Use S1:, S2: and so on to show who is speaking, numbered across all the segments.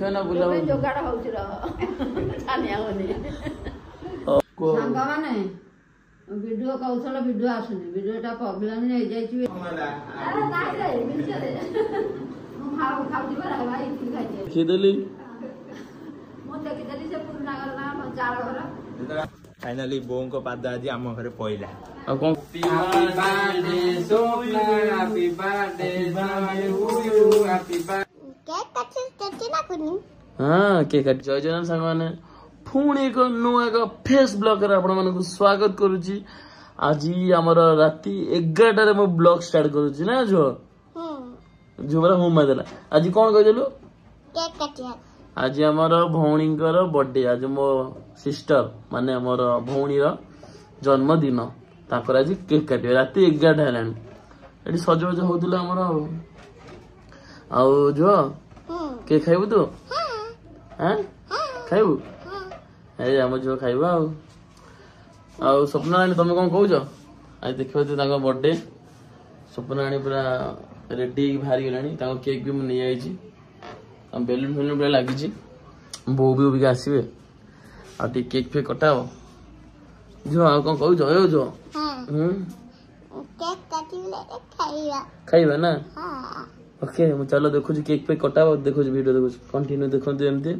S1: ना बुला
S2: जोगाड़ होउछ रह छानिया होनी सांग माने वीडियो कौशल वीडियो आसुनी वीडियोटा प्रॉब्लम नहीं जाई छी अरे ना रे मिछ रे मु खाउ दिबा रे भाई ठीक है
S1: खिदली
S2: मु देखि देली से पुरना घर ना चार घर
S3: फाइनली बों को पाद आज आम घरे पइला
S1: आ कोन
S3: हैप्पी बर्थडे सोना happy birthday to you happy birthday
S4: cake काटि ना कुनी
S1: हां केक काटि जय जन संग माने पुणी एक नुआ एक फेस ब्लॉग रे आपण मानक स्वागत करूची आज हमर राती 11 रे मो ब्लॉग स्टार्ट करूची ना जो बरा होम देला आज कोन कह देलु
S4: केक काटि
S1: आज हमर भौणीकर बर्थडे आज मो सिस्टर माने हमर भौणीर जन्मदिन ताकर आज केक काटे राती 11 हेलानी एडी सजवज होतला हमर आ जो केक खाइबु तो हां खाइबु ए हम जो खाइबा आ स्वप्न रानी तुम कौन कहूछ आज देखो तो बर्थडे स्वप्न रानी पूरा रेडी बाहरी गलानी केक भी मुझे आई बेलून फेलून पूरा लगी बो भी आसवे आ केक फेक कटा जो आ कौन कहूछ जो
S4: केक काटिले खाइबा
S1: खाइबा ना
S4: हां
S1: ओके मु चलो देखो केक फेक कटा देखो वीडियो देखो कंटिन्यू देखो एमती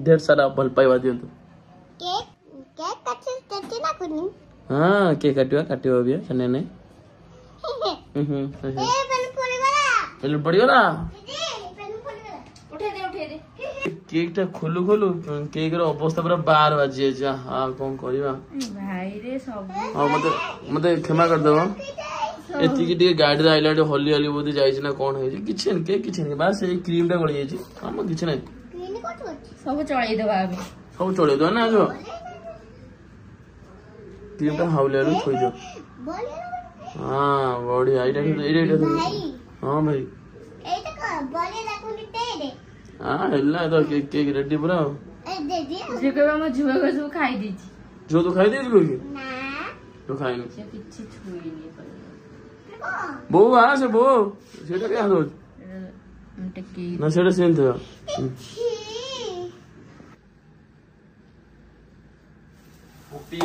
S1: ढेर सारा भल पाइबा दियंतु
S4: केक केक काटि ना कुनी
S1: हां केक काटिबा भी सने ने
S4: ए पेन
S1: पेलून पड़ीगला
S2: उठे दे
S1: केक टा खोलू केक रो अवस्था पूरा 12 बाजी जा हां कोन करबा
S2: भाई रे सब
S1: हां मते क्षमा कर दो एतिकी टे गाड़ी आइला हली हली बोधी जाई ना कोन हे किछ न के किछ न बस ए क्रीम टा गळी जाई हम किछ नै
S2: सब चळाई देबा अबे
S1: सब चळे दो ना जो क्रीम टा हावले रो थोई दो हां बॉडी आइटा
S4: भाई
S1: हां भाई
S4: एटा का बोले ना कुनी तेरे
S1: हां हेला तो केक रेडी पूरा
S4: ए दे दे
S2: जे केबा म झुआ को सब खाई दीची
S1: जो तो खाई दे जो की
S4: ना
S1: तो खाई
S2: से किछि छुई नहीं पर
S1: बो आ से बो सेटा क्या हो
S2: टेकी
S1: ना सेटा सेन था
S3: हैप्पी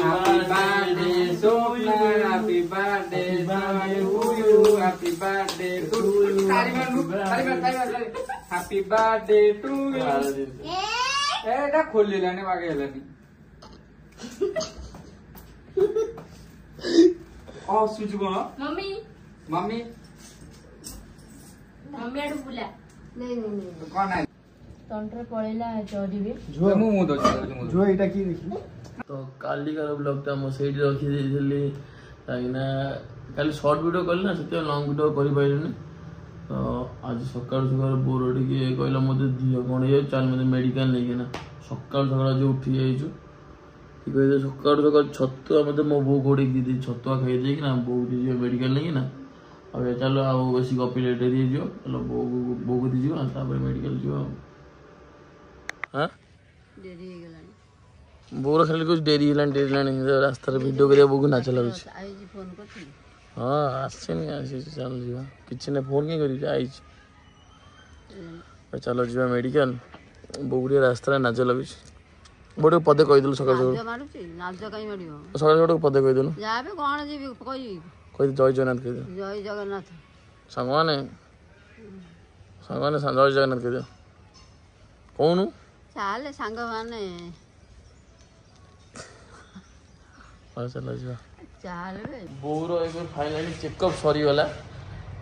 S3: बर्थडे सोना happy birthday to you happy birthday to you happy birthday to you एटा खोलिलाने वागे हेलानी ओ सुजु को
S2: मम्मी
S3: मम्मी
S2: मम्मी आडू बुला नहीं
S3: कोन है
S2: तंत्र पळेला चोरीबे
S3: जो मु दो जो एटा की देखि
S1: तो काली का ब्लॉग ता मो सेठी रखी देली ताइना काली शॉर्ट वीडियो करले ना सते लॉन्ग वीडियो करि पाइलनी तो आज सकाळ सकाळ बोरडी के कहला मते दियो कोन ये चल मते मेडिकल नै के ना सकाळ सकाळ जो उठी जाइछु कि कहले सकाळ सकाळ छत्तुआ मते मो बो गोडी दी छत्तुआ खाइ दे कि ना बो दी मेडिकल नै कि ना अब चलो आ बेसी कॉपी लेटर दे दियो चलो बो को दी जियो तापर मेडिकल जियो हां
S2: देरी हो गेलानी
S1: बोर खाली कुछ डेरी रास्ता वीडियो करिया बोगु नाच लागुछ
S2: आई जी फोन करथि
S1: हां आसे नहीं आसे चल जीवा किछ ने फोन के करी आई चलो जीवा मेडिकल बोगुडी रास्ता नाच लागुछ बडे पदे कहि दलु सकाळ सकाळ
S2: मारुछि नाच कई मारियो
S1: सकाळ सकाळ पदे कहि दलु
S2: जाबे कोन जीबी कहि
S1: जय जगन्नाथ कहि दे
S2: जय जगन्नाथ
S1: संगवाने जय जगन्नाथ कहि दे कोनु
S2: चाले सांग माने
S1: चलो जीवा
S2: चाल बे
S1: बोर एक फाइनली चेकअप सरी गला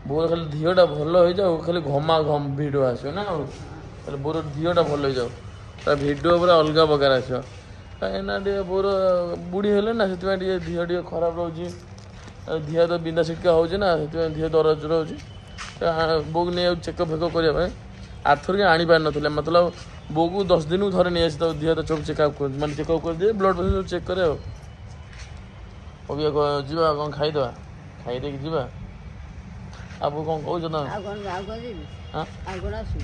S1: बोर खाली धियोटा भल हो जाओ खाली घमा घम वीडियो आसो ना खाली बोर धियोटा भल हो जाओ ता वीडियो पूरा अलग प्रकार आसो कहीं बोर बुढ़ी हेले ना से धियो टे खराब रोचे धिया तो बिंदा छिटका हो ना से धियो दरज रोचे बो नहीं चेकअप फेकअप करने आर्थर के आनी पार ना मतलब बो को 10 दिन थे नहीं आसी तो धिया तो चोक चेकअप कर माने चेकअप कर दिए ब्लड प्रेशर चेक करे अभी जीवा कौन खाईदे खाई दे जीवा आप कौन कहूँ ना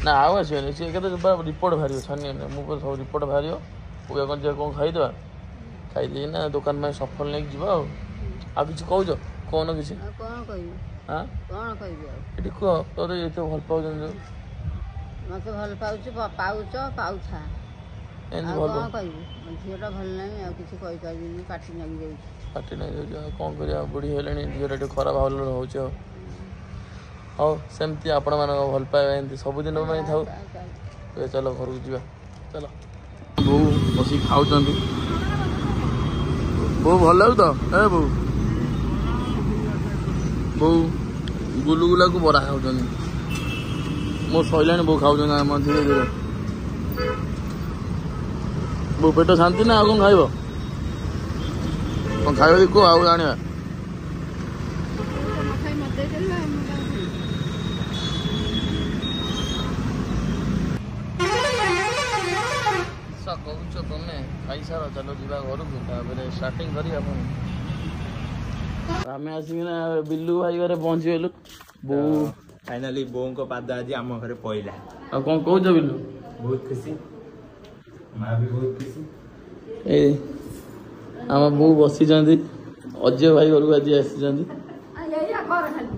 S1: ना आउ आसोनी सी के रिपोर्ट बाहर छानी मुझे सब रिपोर्ट बाहर पूरा कौन जा कौन खाईदे खाई ना दुकान में सफल नहीं जीवा आ कि कौच कौन कि
S2: कौन कहबी
S1: हाँ
S2: कौन कहबी
S1: ये कह तो ये भल पाऊँ
S2: ମତେ ଭଲ ପାଉଛି ପାଉଛ ପାଉଥା
S1: ଏମିତି
S2: ଆଉ
S1: ଭଲ
S2: କଣ କହିବି ମୋ ଝିଅଟା ଭଲ ନାହିଁ ଆଉ କିଛି କହିପାରିବିନି ପାଟି ଲାଗି ଯାଉଛି
S1: ପାଟି ନାଇଁ ଯାଉଛି ଆଉ କ'ଣ କରିବା ବୁଢ଼ୀ ହେଲେଣି ଝିଅଟା ଟିକେ ଖରାପ ଭଲ ରହୁଛି ଆଉ ହଉ ସେମିତି ଆପଣମାନଙ୍କ ଭଲ ପାଇବା ଏମିତି ସବୁଦିନ ପାଇଁ ଥାଉ ଏବେ ଚାଲ ଘରକୁ ଯିବା ଚାଲ ବୋଉ ବସିକି ଖାଉଛନ୍ତି ବୋଉ ଭଲ ଲାଗୁ ତ ଏ ବୋଉ ବୋଉ ଗୁଲୁଗୁଲାକୁ ବରା ଖାଉଛନ୍ତି ମୋ ସଇଲାଣି ବୋଉ ଖାଉଛନ୍ତି ଆମ ଧୀରେ ଧୀରେ ବୋଉ ପେଟ ଶାନ୍ତି ନା ଆଉ କ'ଣ ଖାଇବ କ'ଣ ଖାଇବ କୁହ ଆଉ ଜାଣିବା କହୁଛ ତମେ ଖାଇସାର ଚାଲ ଯିବା ଘରକୁ ତାପରେ ଷ୍ଟାର୍ଟିଂ କରିବା ପୁଣି ଆମେ ଆସିକିନା ବିଲୁ ଭାଇ ଘରେ ପହଞ୍ଚିଗଲୁ ବୋଉ
S5: फाइनाली बों को पाद आज आम घरे पइला
S1: ଆଉ କ'ଣ କହୁଛ ବିଲୁ
S5: बहुत खुशी माँ भी बहुत खुशी
S1: ଏଇ ଆମ ବୋଉ ବସିଛନ୍ତି ଅଜୟ ଭାଇ ଘରକୁ ଆଜି ଆସିଛନ୍ତି
S2: ଏଇଆ କର ଖାଲି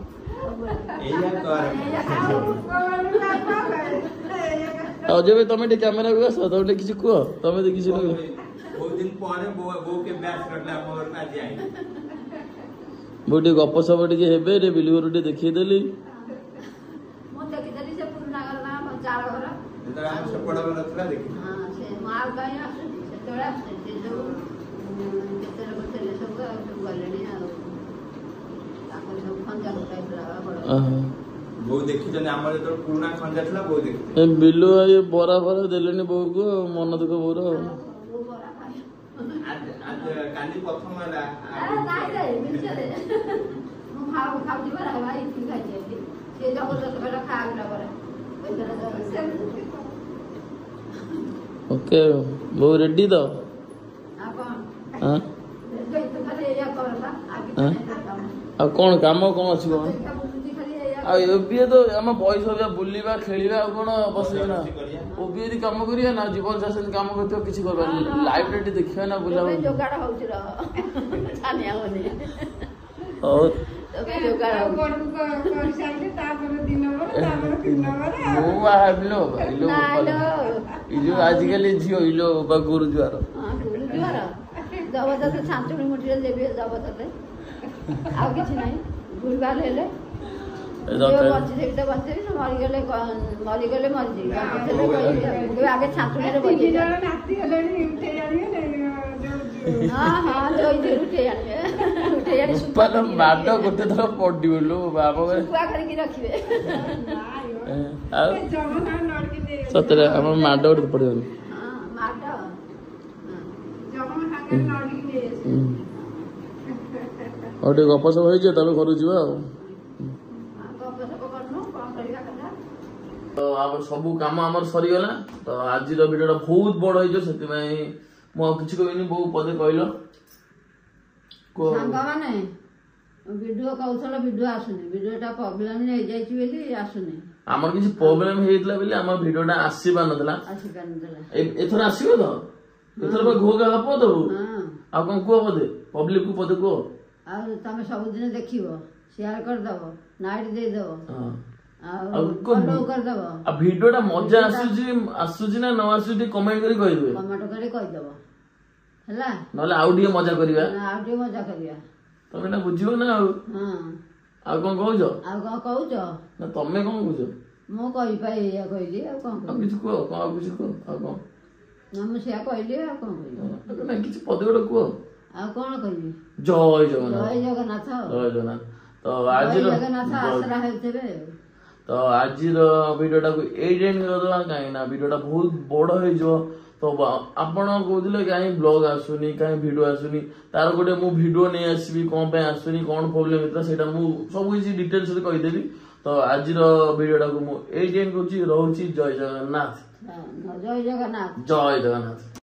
S5: एया कर
S1: ଆଉ ଅଜୟ ଭାଇ ତମେ ଟିକେ କ୍ୟାମେରାକୁ ଆସ ତମେ ଟିକେ କିଛି କୁହ ତମେ ତ କିଛି ନୁହେଁ
S5: बहुत दिन पर बो के बैच करला आम घर आज आई
S1: ବୋଉ ଟିକେ ଗପ ସପ ଟିକେ ହେବେ ରେ ବିଲୁ ଘରୁ ଟିକେ ଦେଖେଇଦେଲି
S2: ମୁଁ ଦେଖିଦେଲି ସେ ପୁରୁଣା ଘର ନା ଚାଳ ଘର
S5: ଯେତେବେଳେ ଆମେ ସେପଟ ଘର ଥିଲା ଦେଖି
S2: ହଁ ସେ ମାଲ କାହିଁ ଆସୁଛି ସେତେବେଳେ ଆସୁଛି ସେ ସବୁ କେତେ ଲୋକ ଥିଲେ ସବୁ ଆଉ ସବୁ ଗଲେଣି ଆଉ ତାଙ୍କର ସବୁ ଖଞ୍ଜା ଲୋକ ହେଇଥିଲା ବଡ଼
S5: ବୋଉ ଦେଖିଛନ୍ତି ଆମର ଯେତେବେଳେ ପୁରୁଣା ଖଞ୍ଜା ଥିଲା ବୋଉ ଦେଖି
S1: ଏ ବିଲୁ ଭାଇ ବରା ଫରା ଦେଲେନି ବୋଉକୁ ଆଉ ମନ ଦୁଃଖ ବୋଉର ଆଉ
S2: ବୋଉ ବରା ଖାଏ
S5: आज काली प्रथम होला
S2: ନାଇଁ ରେ ମିଛରେ ମୁଁ ଖାଉଛି ବରା ଭାଇ ତୁ ଖାଇଛି ସେ ଜବରଦସ୍ତ କହିଲା ଖାଇଲା ବରା
S1: ଓକେ ବୋଉ ରେଡି ତ
S2: ଆଉ କ'ଣ
S1: ହଁ
S2: ତୁ ଖାଲି ଏଇଆ କରଲା
S1: ହଁ? ଆଉ କ'ଣ କାମ କ'ଣ ଅଛି କ'ଣ ଆଉ ଏବେ ତ ଆମ ବୟସ ହରିଆ ବୁଲିବା ଖେଳିବା ଆଉ କ'ଣ ବସିବା ନା ଓବି ଯଦି କାମ କରିବା ନା ଜୀବନ ସାରା ସେମିତି କାମ କରୁଥିବ କିଛି କରିବା ଲାଇଫରେ ଟିକେ ଦେଖିବା ନା ବୁଲାବୁଲି
S2: ଯୋଗାଡ଼ ହଉଛି ର ଛାନିଆ ହଉନି
S1: ହଉ
S2: ଯୋଗାଡ଼
S1: ମୁଁ ଭାବିଲ ଇଲୋ ଆଜିକାଲି ଝିଅ ଇଲୋ ବା ଗୁରୁ ଜୁଆର
S2: ଗୁରୁଜୁଆର ଜବରଦସ୍ତ ଛାଞ୍ଚୁଣି ମୁଠିରେ ଦେବି ଜବରଦସ୍ତ ଆଉ କିଛି ନାହିଁ ଗୁରୁବାର ହେଲେ ବଞ୍ଚିଦେବି ତ ବଞ୍ଚିଦେବି ମରିଗଲେ ମରିଯିବି ଆଗେ ଛାଞ୍ଚୁଣିରେ ବଞ୍ଚେଇ ହଁ ହଁ ଉଠେଇ ଆଣିବେ ଉଠେଇ ଆଣି
S1: ମାଡ଼ ଗୋଟେ ଥର ପଡିବଲୁ ବାବା
S2: ଶୁଖୁଆ କରିକି ରଖିବେ
S1: ଆଉ ସତରେ ଆମର ମାଡ଼ ଗୋଟେ ପଡିବନି
S2: ହଁ ମାଡ଼
S1: ଆଉ ଟିକେ ଗପ ସପ ହେଇଯିବ ତାପରେ ଘରକୁ ଯିବା ଆଉ ତ ଆମର ସବୁ କାମ ଆମର ସରିଗଲା ତ ଆଜିର ଭିଡିଓଟା ବହୁତ ବଡ ହେଇଯିବ ସେଥିପାଇଁ ମୁଁ ଆଉ କିଛି କହିବିନି ବୋଉ ପଦେ କହିଲ
S2: ସାଙ୍ଗମାନେ ଭିଡିଓ କହୁଥିଲ ଭିଡିଓ ଆସୁନି ଭିଡିଓଟା ପ୍ରୋବ୍ଲେମ ହେଇଯାଇଛି ବୋଲି ଆସୁନି
S1: ଆମର କିଛି ପ୍ରୋବ୍ଲେମ ହେଇଥିଲା ବୋଲି ଆମ ଭିଡିଓଟା ଆସିପାରୁନଥିଲା
S2: ଆସିପାରୁନଥିଲା
S1: ଏଥର ଆସିବ ତ ଏଥର ଘୋଗା ହବ ତ ଆଉ କ'ଣ କୁହ ପଦେ ପବ୍ଲିକ କୁ ପଦେ କୁହ
S2: ଆଉ ତମେ ସବୁଦିନ ଦେଖିବ ସେୟାର କରିଦବ ନାଇଟ୍ ଦେଇଦବ
S1: ଆଉ ଭିଡିଓଟା ମଜା ଆସୁଛି ନା ନ ଆସୁଛି ଟିକେ କମେଣ୍ଟ କରି କହିଦେବେ
S2: କମେଣ୍ଟ କରି କହିଦବ ହେଲା
S1: ନହେଲେ ଆଉ ଟିକେ ମଜା କରିବା
S2: ଆଉ ଟିକେ ମଜା କରିବା
S1: ତମେ ନା ବୁଝିବ ନା ଆଉ ଆଉ କ'ଣ କହୁଛ
S2: ଆଉ କ'ଣ କହୁଛ
S1: ନା ତମେ କ'ଣ କହୁଛ
S2: ମୁଁ କହିପାଇ ଏଇଆ କହିଲି ଆଉ କ'ଣ
S1: ଆଉ କିଛି କୁହ ଆଉ କିଛି କୁହ ଆଉ କ'ଣ
S2: ନା ମୁଁ ସେୟା କହିଲି ଆଉ କ'ଣ କହିବି
S1: ନା କିଛି ପଦେ ଗୋଟେ କୁହ
S2: ଆଉ କ'ଣ କହିବି
S1: ଜୟ ଜଗନ୍ନାଥ
S2: ଜୟ ଜଗନ୍ନାଥ
S1: ଜୟ ଜଗନ୍ନାଥ ତ
S2: ଜୟ ଜଗନ୍ନାଥ ଆଶ୍ରା ହେଉଥିବେ
S1: ତ ଆଜିର ଭିଡିଓଟାକୁ ଏଇଠି ଏଣ୍ଡ କରିଦେବା କାହିଁକି ନା ଭିଡିଓଟା ବହୁତ ବଡ ହେଇଯିବ ତ ଆପଣ କହୁଥିଲେ କାହିଁ ବ୍ଲଗ ଆସୁନି କାହିଁ ଭିଡିଓ ଆସୁନି ତାର ଗୋଟେ ମୁଁ ଭିଡିଓ ନେଇ ଆସିବି କ'ଣ ପାଇଁ ଆସୁନି କ'ଣ ପ୍ରୋବ୍ଲେମ ହେଇଥିଲା ସେଇଟା ମୁଁ ସବୁ କିଛି ଡିଟେଲ୍ସରେ କହିଦେବି ତ ଆଜିର ଭିଡିଓଟାକୁ ମୁଁ ଏଇଠି ଏଣ୍ଡ କରୁଛି ରହୁଛି ଜୟ ଜଗନ୍ନାଥ
S2: ଜୟ ଜଗନ୍ନାଥ
S1: ଜୟ ଜଗନ୍ନାଥ।